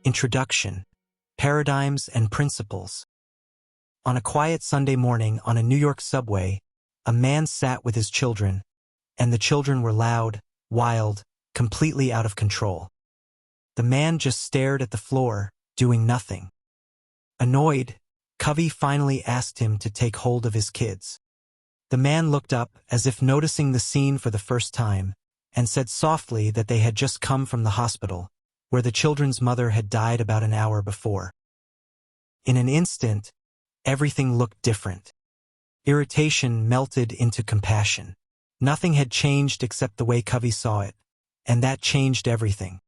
Introduction, Paradigms and Principles. On a quiet Sunday morning on a New York subway, a man sat with his children, and the children were loud, wild, completely out of control. The man just stared at the floor, doing nothing. Annoyed, Covey finally asked him to take hold of his kids. The man looked up as if noticing the scene for the first time, and said softly that they had just come from the hospital, where the children's mother had died about an hour before. In an instant, everything looked different. Irritation melted into compassion. Nothing had changed except the way Covey saw it, and that changed everything.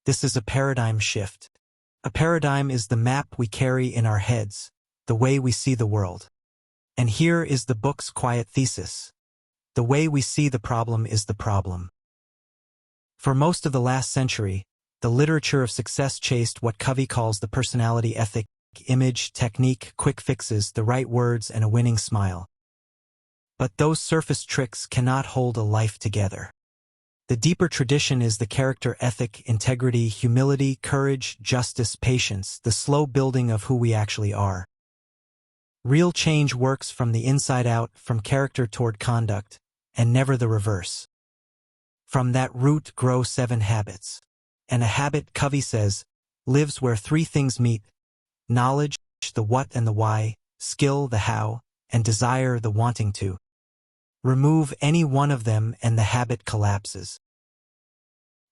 This is a paradigm shift. A paradigm is the map we carry in our heads, the way we see the world. And here is the book's quiet thesis. The way we see the problem is the problem. For most of the last century, the literature of success chased what Covey calls the personality ethic: image, technique, quick fixes, the right words, and a winning smile. But those surface tricks cannot hold a life together. The deeper tradition is the character ethic: integrity, humility, courage, justice, patience, the slow building of who we actually are. Real change works from the inside out, from character toward conduct, and never the reverse. From that root grow 7 habits. And a habit, Covey says, lives where 3 things meet: knowledge, the what and the why, skill, the how, and desire, the wanting to. Remove any one of them and the habit collapses.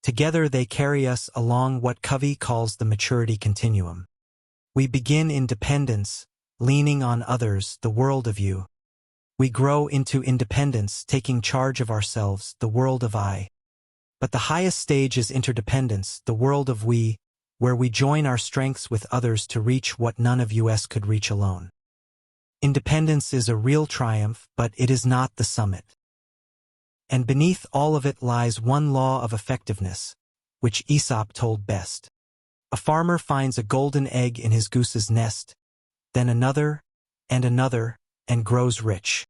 Together they carry us along what Covey calls the maturity continuum. We begin in dependence, leaning on others, the world of you. We grow into independence, taking charge of ourselves, the world of I. But the highest stage is interdependence, the world of we, where we join our strengths with others to reach what none of us could reach alone. Independence is a real triumph, but it is not the summit. And beneath all of it lies one law of effectiveness, which Aesop told best. A farmer finds a golden egg in his goose's nest, then another, and grows rich.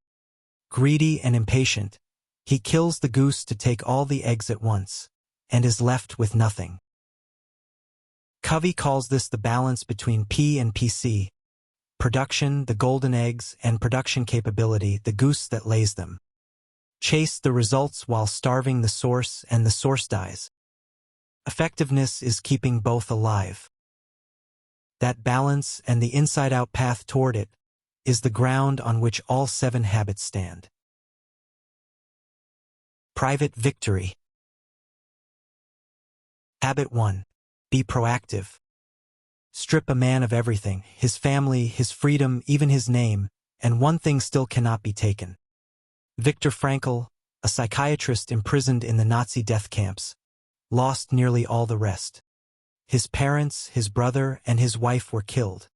Greedy and impatient, he kills the goose to take all the eggs at once, and is left with nothing. Covey calls this the balance between P and PC. Production, the golden eggs, and production capability, the goose that lays them. Chase the results while starving the source, and the source dies. Effectiveness is keeping both alive. That balance and the inside-out path toward it is the ground on which all 7 habits stand. Private victory. Habit 1. Be proactive. Strip a man of everything: his family, his freedom, even his name, and one thing still cannot be taken. Viktor Frankl, a psychiatrist imprisoned in the Nazi death camps, lost nearly all the rest. His parents, his brother, and his wife were killed.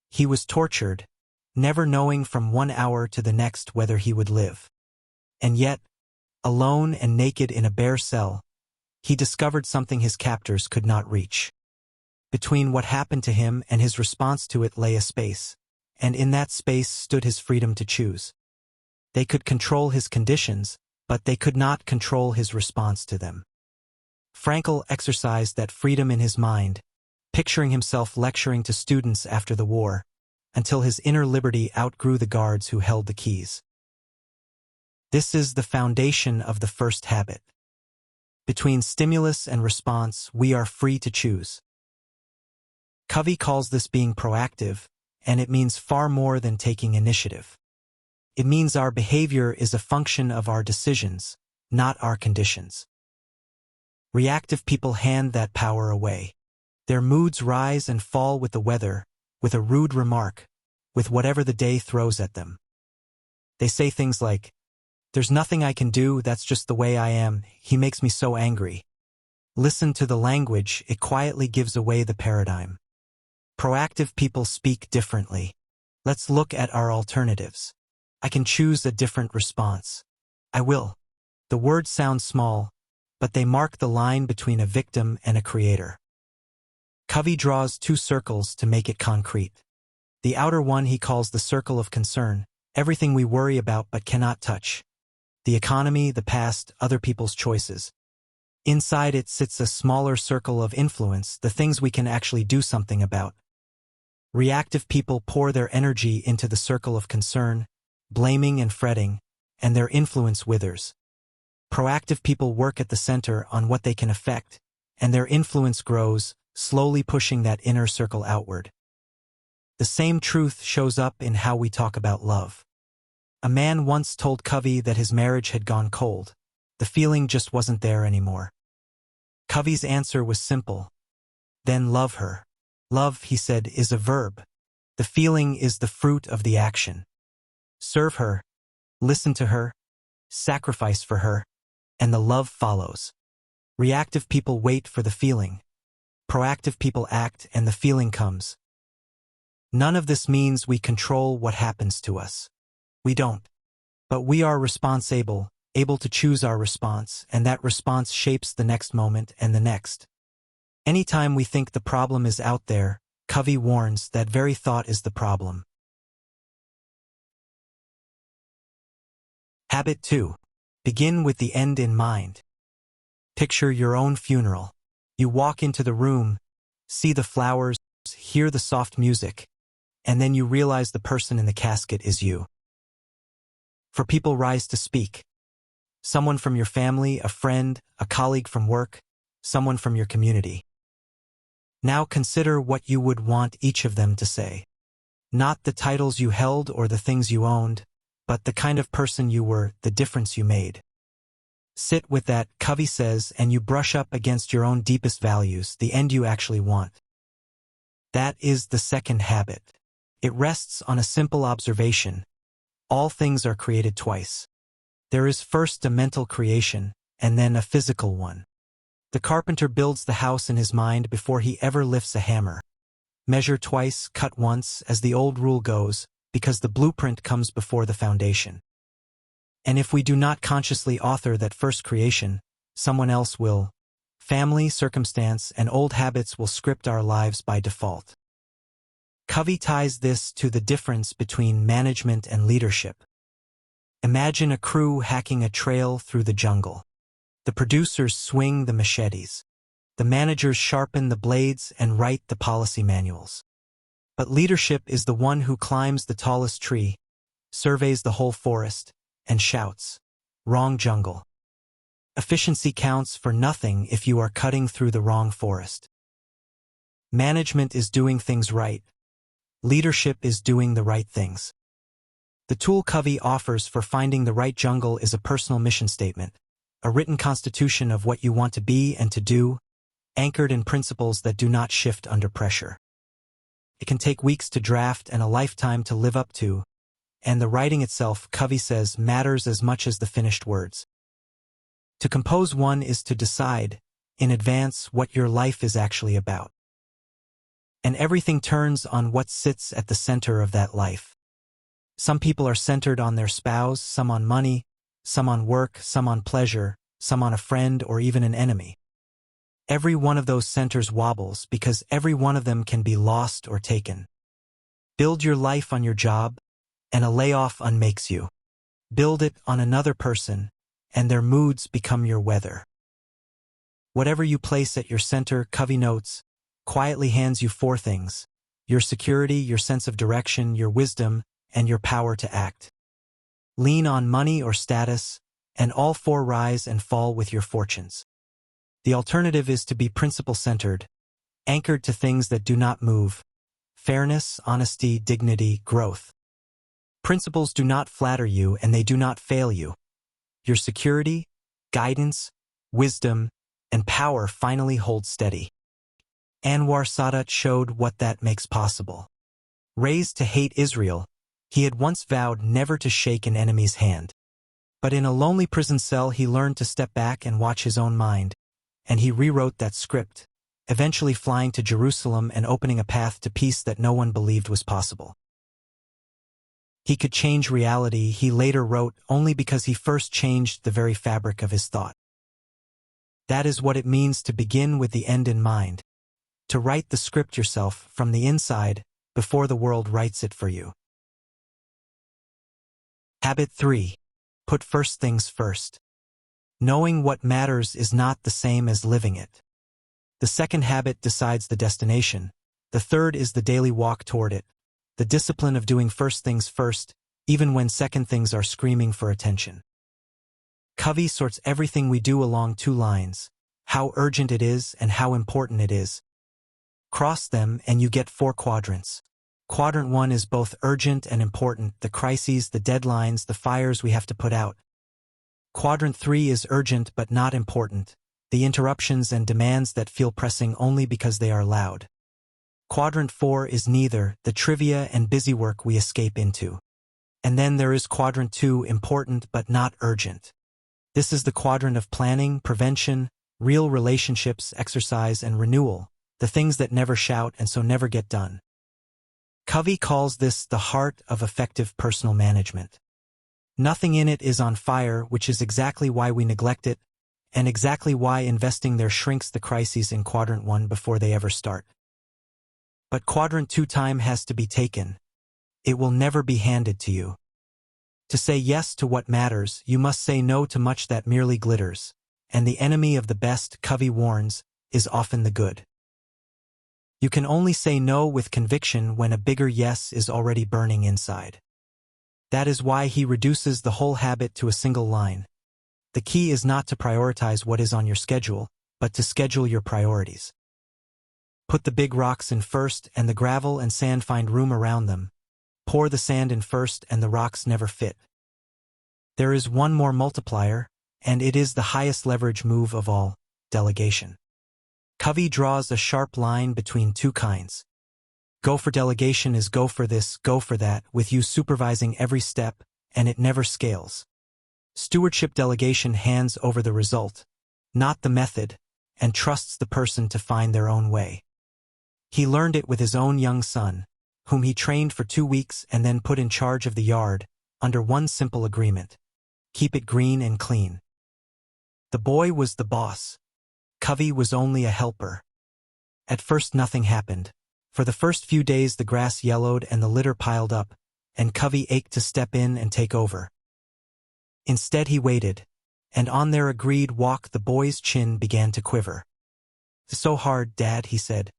He was tortured, never knowing from one hour to the next whether he would live. And yet, alone and naked in a bare cell, he discovered something his captors could not reach. Between what happened to him and his response to it lay a space, and in that space stood his freedom to choose. They could control his conditions, but they could not control his response to them. Frankl exercised that freedom in his mind, picturing himself lecturing to students after the war, until his inner liberty outgrew the guards who held the keys. This is the foundation of the first habit. Between stimulus and response, we are free to choose. Covey calls this being proactive, and it means far more than taking initiative. It means our behavior is a function of our decisions, not our conditions. Reactive people hand that power away. Their moods rise and fall with the weather, with a rude remark, with whatever the day throws at them. They say things like, "There's nothing I can do, that's just the way I am, he makes me so angry." Listen to the language, it quietly gives away the paradigm. Proactive people speak differently. Let's look at our alternatives. I can choose a different response. I will. The words sound small, but they mark the line between a victim and a creator. Covey draws 2 circles to make it concrete. The outer one he calls the circle of concern, everything we worry about but cannot touch. The economy, the past, other people's choices. Inside it sits a smaller circle of influence, the things we can actually do something about. Reactive people pour their energy into the circle of concern, blaming and fretting, and their influence withers. Proactive people work at the center on what they can affect, and their influence grows, slowly pushing that inner circle outward. The same truth shows up in how we talk about love. A man once told Covey that his marriage had gone cold. The feeling just wasn't there anymore. Covey's answer was simple. Then love her. Love, he said, is a verb. The feeling is the fruit of the action. Serve her, listen to her, sacrifice for her, and the love follows. Reactive people wait for the feeling. Proactive people act and the feeling comes. None of this means we control what happens to us. We don't. But we are able to choose our response, and that response shapes the next moment and the next. Anytime we think the problem is out there, Covey warns that very thought is the problem. Habit 2. Begin with the end in mind. Picture your own funeral. You walk into the room, see the flowers, hear the soft music, and then you realize the person in the casket is you. For people rise to speak. Someone from your family, a friend, a colleague from work, someone from your community. Now consider what you would want each of them to say. Not the titles you held or the things you owned, but the kind of person you were, the difference you made. Sit with that, Covey says, and you brush up against your own deepest values, the end you actually want. That is the second habit. It rests on a simple observation. All things are created twice. There is first a mental creation, and then a physical one. The carpenter builds the house in his mind before he ever lifts a hammer. Measure twice, cut once, as the old rule goes, because the blueprint comes before the foundation. And if we do not consciously author that first creation, someone else will. Family, circumstance, and old habits will script our lives by default. Covey ties this to the difference between management and leadership. Imagine a crew hacking a trail through the jungle. The producers swing the machetes. The managers sharpen the blades and write the policy manuals. But leadership is the one who climbs the tallest tree, surveys the whole forest, and shouts, "Wrong jungle." Efficiency counts for nothing if you are cutting through the wrong forest. Management is doing things right. Leadership is doing the right things. The tool Covey offers for finding the right jungle is a personal mission statement, a written constitution of what you want to be and to do, anchored in principles that do not shift under pressure. It can take weeks to draft and a lifetime to live up to, and the writing itself, Covey says, matters as much as the finished words. To compose one is to decide, in advance, what your life is actually about. And everything turns on what sits at the center of that life. Some people are centered on their spouse, some on money, some on work, some on pleasure, some on a friend or even an enemy. Every one of those centers wobbles because every one of them can be lost or taken. Build your life on your job, and a layoff unmakes you. Build it on another person, and their moods become your weather. Whatever you place at your center, Covey notes, quietly hands you four things: your security, your sense of direction, your wisdom, and your power to act. Lean on money or status, and all four rise and fall with your fortunes. The alternative is to be principle-centered, anchored to things that do not move: fairness, honesty, dignity, growth. Principles do not flatter you and they do not fail you. Your security, guidance, wisdom, and power finally hold steady. Anwar Sadat showed what that makes possible. Raised to hate Israel, he had once vowed never to shake an enemy's hand. But in a lonely prison cell he learned to step back and watch his own mind, and he rewrote that script, eventually flying to Jerusalem and opening a path to peace that no one believed was possible. He could change reality, he later wrote, only because he first changed the very fabric of his thought. That is what it means to begin with the end in mind, to write the script yourself from the inside before the world writes it for you. Habit 3. Put first things first. Knowing what matters is not the same as living it. The second habit decides the destination. The third is the daily walk toward it. The discipline of doing first things first, even when second things are screaming for attention. Covey sorts everything we do along two lines: how urgent it is and how important it is. Cross them and you get 4 quadrants. Quadrant 1 is both urgent and important, the crises, the deadlines, the fires we have to put out. Quadrant 3 is urgent but not important, the interruptions and demands that feel pressing only because they are loud. Quadrant 4 is neither, the trivia and busy work we escape into. And then there is Quadrant 2, important but not urgent. This is the quadrant of planning, prevention, real relationships, exercise, and renewal, the things that never shout and so never get done. Covey calls this the heart of effective personal management. Nothing in it is on fire, which is exactly why we neglect it, and exactly why investing there shrinks the crises in Quadrant 1 before they ever start. But Quadrant 2 time has to be taken. It will never be handed to you. To say yes to what matters, you must say no to much that merely glitters, and the enemy of the best, Covey warns, is often the good. You can only say no with conviction when a bigger yes is already burning inside. That is why he reduces the whole habit to a single line. The key is not to prioritize what is on your schedule, but to schedule your priorities. Put the big rocks in first and the gravel and sand find room around them. Pour the sand in first and the rocks never fit. There is one more multiplier, and it is the highest leverage move of all: delegation. Covey draws a sharp line between two kinds. Go for delegation is go for this, go for that, with you supervising every step, and it never scales. Stewardship delegation hands over the result, not the method, and trusts the person to find their own way. He learned it with his own young son, whom he trained for 2 weeks and then put in charge of the yard, under one simple agreement: keep it green and clean. The boy was the boss. Covey was only a helper. At first nothing happened. For the first few days the grass yellowed and the litter piled up, and Covey ached to step in and take over. Instead he waited, and on their agreed walk the boy's chin began to quiver. "It's so hard, Dad," he said.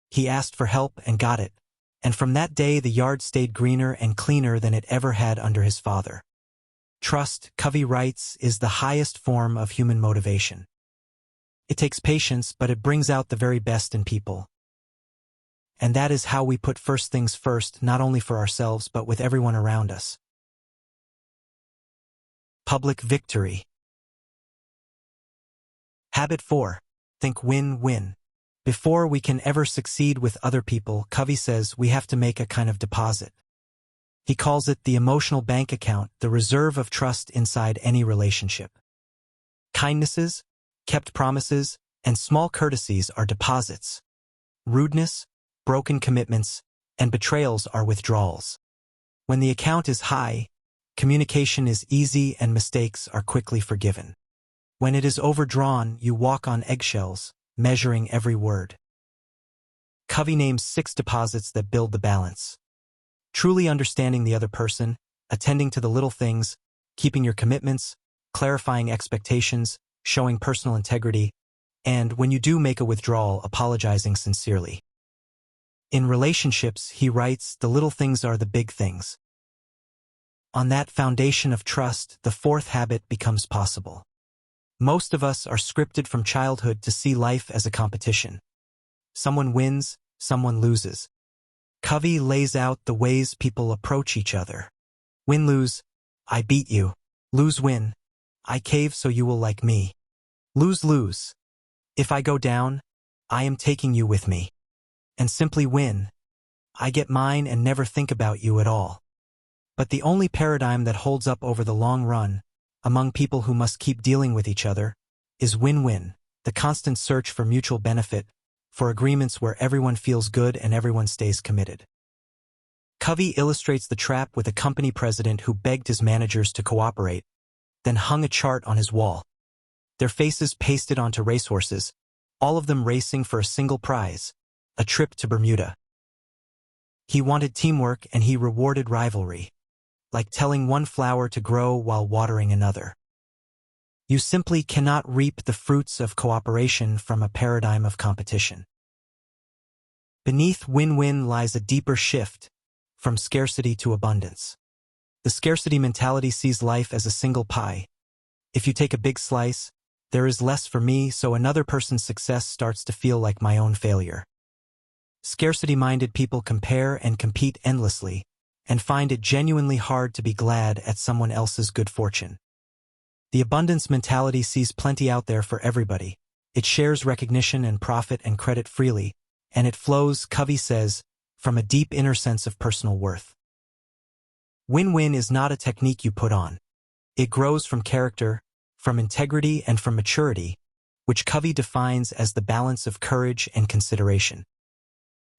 He asked for help and got it, and from that day the yard stayed greener and cleaner than it ever had under his father. Trust, Covey writes, is the highest form of human motivation. It takes patience, but it brings out the very best in people. And that is how we put first things first, not only for ourselves but with everyone around us. Public victory. Habit 4. Think win-win. Before we can ever succeed with other people, Covey says we have to make a kind of deposit. He calls it the emotional bank account, the reserve of trust inside any relationship. Kindnesses, kept promises, and small courtesies are deposits. Rudeness, broken commitments, and betrayals are withdrawals. When the account is high, communication is easy and mistakes are quickly forgiven. When it is overdrawn, you walk on eggshells, measuring every word. Covey names 6 deposits that build the balance. Truly understanding the other person, attending to the little things, keeping your commitments, clarifying expectations, showing personal integrity, and, when you do make a withdrawal, apologizing sincerely. In relationships, he writes, the little things are the big things. On that foundation of trust, the 4th habit becomes possible. Most of us are scripted from childhood to see life as a competition. Someone wins, someone loses. Covey lays out the ways people approach each other. Win-lose, I beat you. Lose-win, I cave so you will like me. Lose-lose, if I go down, I am taking you with me. And simply win, I get mine and never think about you at all. But the only paradigm that holds up over the long run, among people who must keep dealing with each other, is win-win, the constant search for mutual benefit, for agreements where everyone feels good and everyone stays committed. Covey illustrates the trap with a company president who begged his managers to cooperate, then hung a chart on his wall. Their faces pasted onto racehorses, all of them racing for a single prize: a trip to Bermuda. He wanted teamwork and he rewarded rivalry, like telling one flower to grow while watering another. You simply cannot reap the fruits of cooperation from a paradigm of competition. Beneath win-win lies a deeper shift, from scarcity to abundance. The scarcity mentality sees life as a single pie. If you take a big slice, there is less for me, so another person's success starts to feel like my own failure. Scarcity-minded people compare and compete endlessly, and find it genuinely hard to be glad at someone else's good fortune. The abundance mentality sees plenty out there for everybody. It shares recognition and profit and credit freely, and it flows, Covey says, from a deep inner sense of personal worth. Win-win is not a technique you put on. It grows from character, from integrity, and from maturity, which Covey defines as the balance of courage and consideration.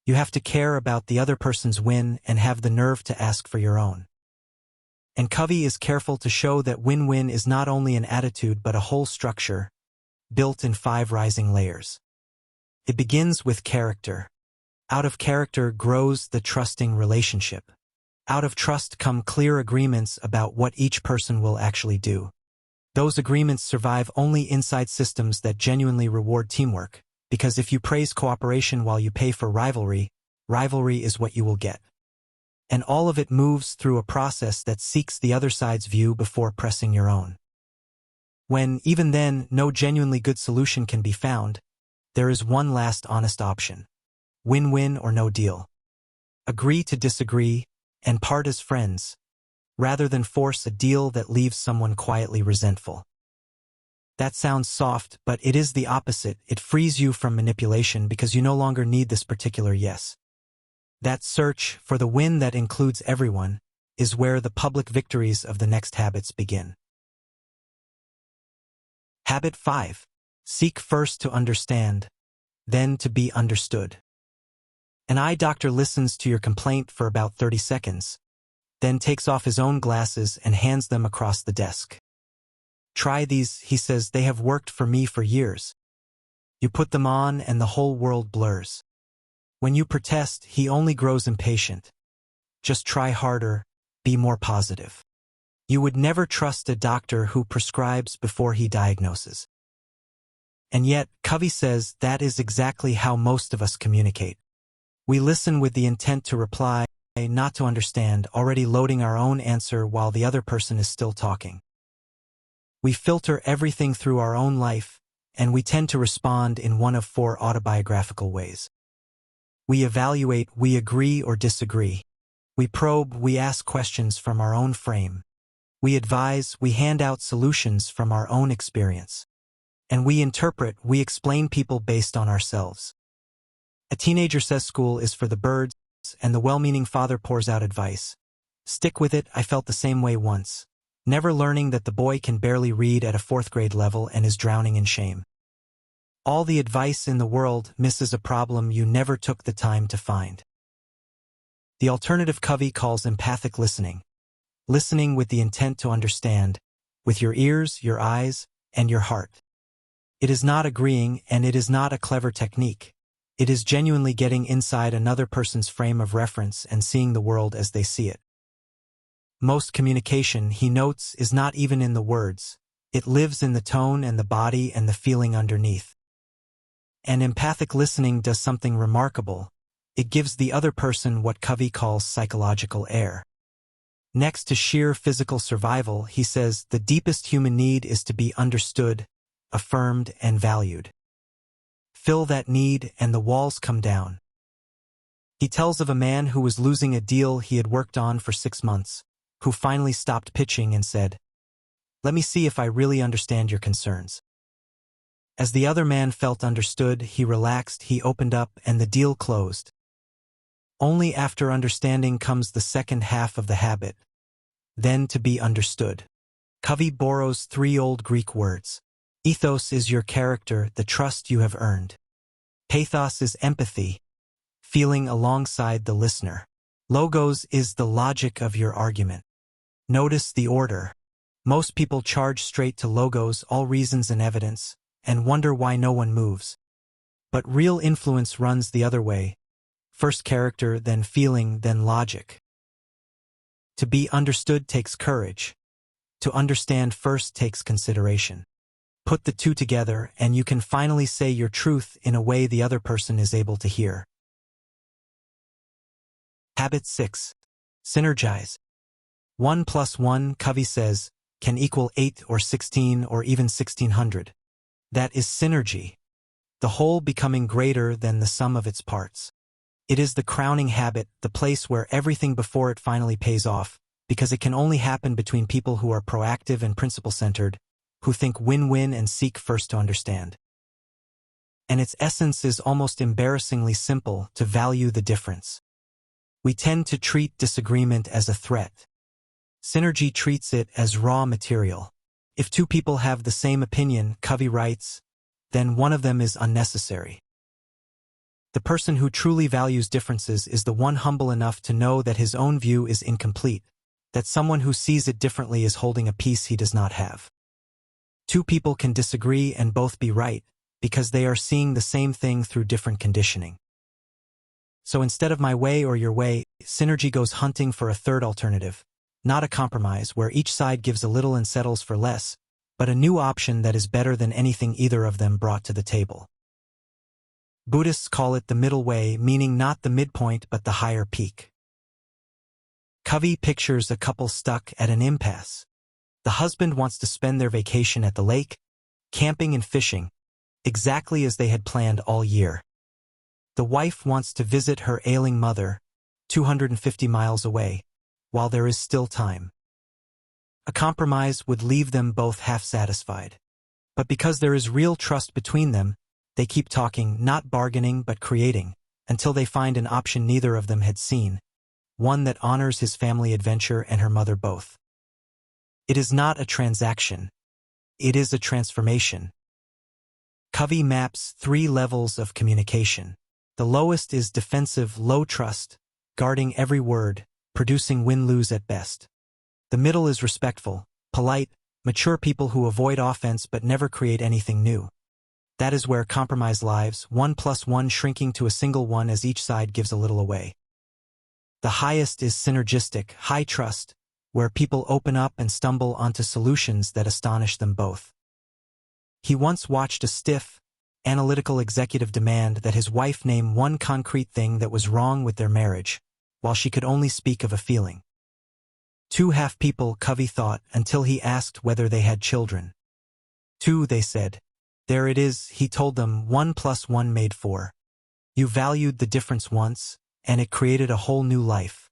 You have to care about the other person's win and have the nerve to ask for your own. And Covey is careful to show that win-win is not only an attitude but a whole structure, built in 5 rising layers. It begins with character. Out of character grows the trusting relationship. Out of trust come clear agreements about what each person will actually do. Those agreements survive only inside systems that genuinely reward teamwork, because if you praise cooperation while you pay for rivalry, rivalry is what you will get. And all of it moves through a process that seeks the other side's view before pressing your own. When, even then, no genuinely good solution can be found, there is one last honest option. Win-win or no deal. Agree to disagree, and part as friends, rather than force a deal that leaves someone quietly resentful. That sounds soft, but it is the opposite. It frees you from manipulation because you no longer need this particular yes. That search for the win that includes everyone is where the public victories of the next habits begin. Habit 5. Seek first to understand, then to be understood. An eye doctor listens to your complaint for about 30 seconds, then takes off his own glasses and hands them across the desk. Try these, he says, they have worked for me for years. You put them on and the whole world blurs. When you protest, he only grows impatient. Just try harder, be more positive. You would never trust a doctor who prescribes before he diagnoses. And yet, Covey says that is exactly how most of us communicate. We listen with the intent to reply, not to understand, already loading our own answer while the other person is still talking. We filter everything through our own life, and we tend to respond in one of 4 autobiographical ways. We evaluate, we agree or disagree. We probe, we ask questions from our own frame. We advise, we hand out solutions from our own experience. And we interpret, we explain people based on ourselves. A teenager says school is for the birds, and the well-meaning father pours out advice. Stick with it, I felt the same way once. Never learning that the boy can barely read at a 4th grade level and is drowning in shame. All the advice in the world misses a problem you never took the time to find. The alternative Covey calls empathic listening. Listening with the intent to understand, with your ears, your eyes, and your heart. It is not agreeing, and it is not a clever technique. It is genuinely getting inside another person's frame of reference and seeing the world as they see it. Most communication, he notes, is not even in the words. It lives in the tone and the body and the feeling underneath. And empathic listening does something remarkable. It gives the other person what Covey calls psychological air. Next to sheer physical survival, he says, the deepest human need is to be understood, affirmed, and valued. Fill that need and the walls come down. He tells of a man who was losing a deal he had worked on for 6 months, who finally stopped pitching and said, "Let me see if I really understand your concerns." As the other man felt understood, he relaxed, he opened up, and the deal closed. Only after understanding comes the second half of the habit, then to be understood. Covey borrows 3 old Greek words. Ethos is your character, the trust you have earned. Pathos is empathy, feeling alongside the listener. Logos is the logic of your argument. Notice the order. Most people charge straight to logos, all reasons and evidence, and wonder why no one moves. But real influence runs the other way. First character, then feeling, then logic. To be understood takes courage. To understand first takes consideration. Put the two together and you can finally say your truth in a way the other person is able to hear. Habit 6. Synergize. 1 plus 1, Covey says, can equal 8 or 16 or even 1600. That is synergy, the whole becoming greater than the sum of its parts. It is the crowning habit, the place where everything before it finally pays off, because it can only happen between people who are proactive and principle-centered, who think win-win and seek first to understand. And its essence is almost embarrassingly simple: to value the difference. We tend to treat disagreement as a threat. Synergy treats it as raw material. If two people have the same opinion, Covey writes, then one of them is unnecessary. The person who truly values differences is the one humble enough to know that his own view is incomplete, that someone who sees it differently is holding a piece he does not have. Two people can disagree and both be right, because they are seeing the same thing through different conditioning. So instead of my way or your way, synergy goes hunting for a third alternative, not a compromise where each side gives a little and settles for less, but a new option that is better than anything either of them brought to the table. Buddhists call it the middle way, meaning not the midpoint but the higher peak. Covey pictures a couple stuck at an impasse. The husband wants to spend their vacation at the lake, camping and fishing, exactly as they had planned all year. The wife wants to visit her ailing mother, 250 miles away, while there is still time. A compromise would leave them both half-satisfied. But because there is real trust between them, they keep talking, not bargaining but creating, until they find an option neither of them had seen, one that honors his family adventure and her mother both. It is not a transaction. It is a transformation. Covey maps 3 levels of communication. The lowest is defensive, low trust, guarding every word, producing win-lose at best. The middle is respectful, polite, mature people who avoid offense but never create anything new. That is where compromise lives, 1 plus 1 shrinking to a single one as each side gives a little away. The highest is synergistic, high trust, where people open up and stumble onto solutions that astonish them both. He once watched a stiff, analytical executive demand that his wife name one concrete thing that was wrong with their marriage, while she could only speak of a feeling. 2 half people, Covey thought, until he asked whether they had children. 2, they said. There it is, he told them, 1 plus 1 made 4. You valued the difference once, and it created a whole new life.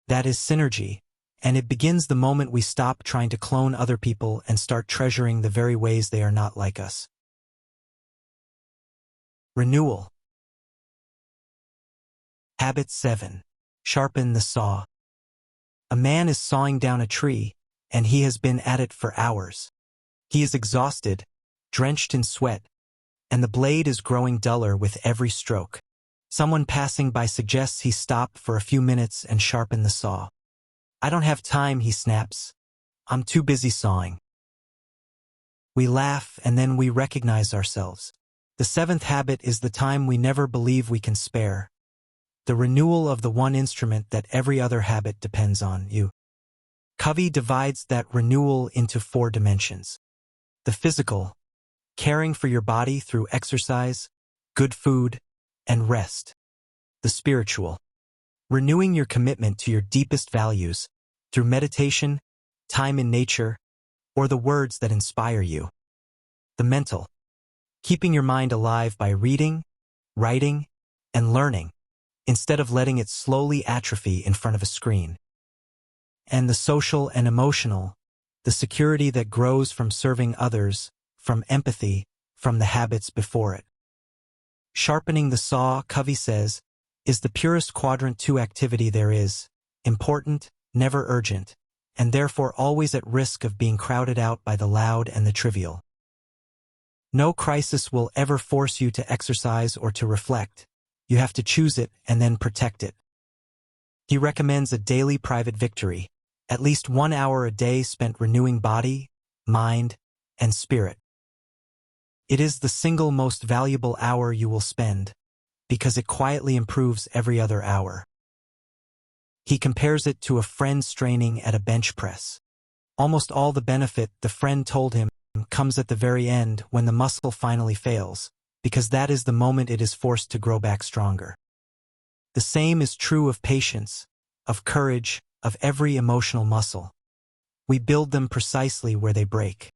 That is synergy, and it begins the moment we stop trying to clone other people and start treasuring the very ways they are not like us. Renewal. Habit 7. Sharpen the saw. A man is sawing down a tree, and he has been at it for hours. He is exhausted, drenched in sweat, and the blade is growing duller with every stroke. Someone passing by suggests he stop for a few minutes and sharpen the saw. I don't have time, he snaps. I'm too busy sawing. We laugh and then we recognize ourselves. The 7th habit is the time we never believe we can spare. The renewal of the one instrument that every other habit depends on, you. Covey divides that renewal into 4 dimensions. The physical, caring for your body through exercise, good food, and rest. The spiritual, renewing your commitment to your deepest values through meditation, time in nature, or the words that inspire you. The mental, keeping your mind alive by reading, writing, and learning, instead of letting it slowly atrophy in front of a screen. And the social and emotional, the security that grows from serving others, from empathy, from the habits before it. Sharpening the saw, Covey says, is the purest quadrant 2 activity there is, important, never urgent, and therefore always at risk of being crowded out by the loud and the trivial. No crisis will ever force you to exercise or to reflect. You have to choose it and then protect it. He recommends a daily private victory, at least 1 hour a day spent renewing body, mind, and spirit. It is the single most valuable hour you will spend, because it quietly improves every other hour. He compares it to a friend straining at a bench press. Almost all the benefit, the friend told him, comes at the very end when the muscle finally fails, because that is the moment it is forced to grow back stronger. The same is true of patience, of courage, of every emotional muscle. We build them precisely where they break.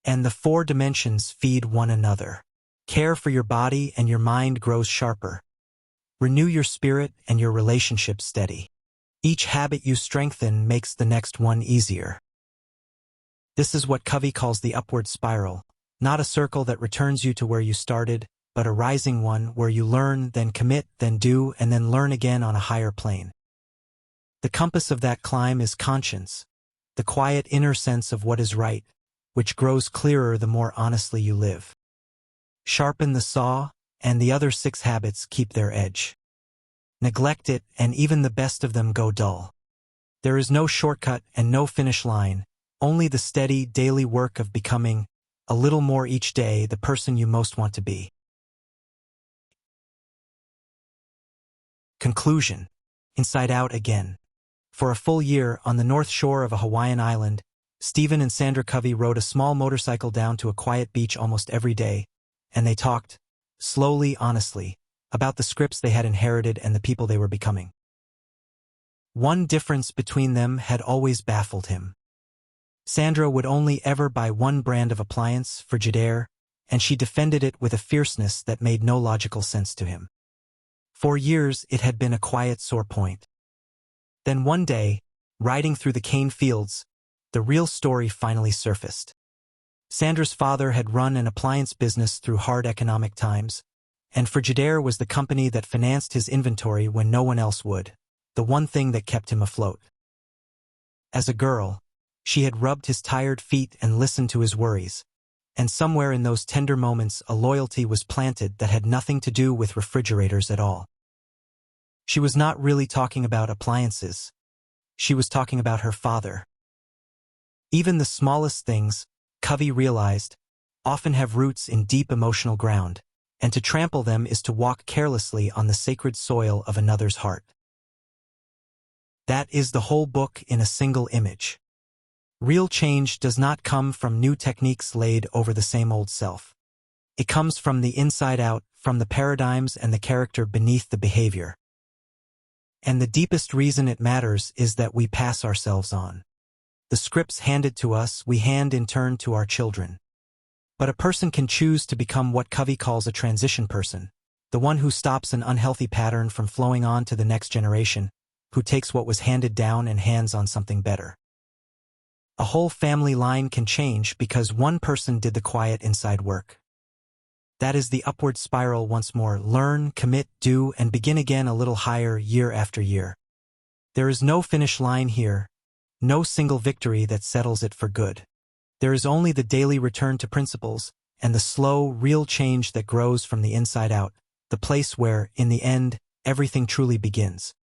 And the four dimensions feed one another. Care for your body and your mind grows sharper. Renew your spirit and your relationships steady. Each habit you strengthen makes the next one easier. This is what Covey calls the upward spiral, not a circle that returns you to where you started, but a rising one where you learn, then commit, then do, and then learn again on a higher plane. The compass of that climb is conscience, the quiet inner sense of what is right, which grows clearer the more honestly you live. Sharpen the saw, and the other 6 habits keep their edge. Neglect it, and even the best of them go dull. There is no shortcut and no finish line, only the steady, daily work of becoming, a little more each day, the person you most want to be. Conclusion. Inside Out again. For a full year, on the north shore of a Hawaiian island, Stephen and Sandra Covey rode a small motorcycle down to a quiet beach almost every day, and they talked, slowly, honestly, about the scripts they had inherited and the people they were becoming. One difference between them had always baffled him. Sandra would only ever buy one brand of appliance, Frigidaire, and she defended it with a fierceness that made no logical sense to him. For years it had been a quiet sore point. Then one day, riding through the cane fields, the real story finally surfaced. Sandra's father had run an appliance business through hard economic times, and Frigidaire was the company that financed his inventory when no one else would, the one thing that kept him afloat. As a girl, she had rubbed his tired feet and listened to his worries, and somewhere in those tender moments a loyalty was planted that had nothing to do with refrigerators at all. She was not really talking about appliances. She was talking about her father. Even the smallest things, Covey realized, often have roots in deep emotional ground, and to trample them is to walk carelessly on the sacred soil of another's heart. That is the whole book in a single image. Real change does not come from new techniques laid over the same old self. It comes from the inside out, from the paradigms and the character beneath the behavior. And the deepest reason it matters is that we pass ourselves on. The scripts handed to us, we hand in turn to our children. But a person can choose to become what Covey calls a transition person, the one who stops an unhealthy pattern from flowing on to the next generation, who takes what was handed down and hands on something better. A whole family line can change because one person did the quiet inside work. That is the upward spiral once more: learn, commit, do, and begin again a little higher year after year. There is no finish line here, no single victory that settles it for good. There is only the daily return to principles, and the slow, real change that grows from the inside out, the place where, in the end, everything truly begins.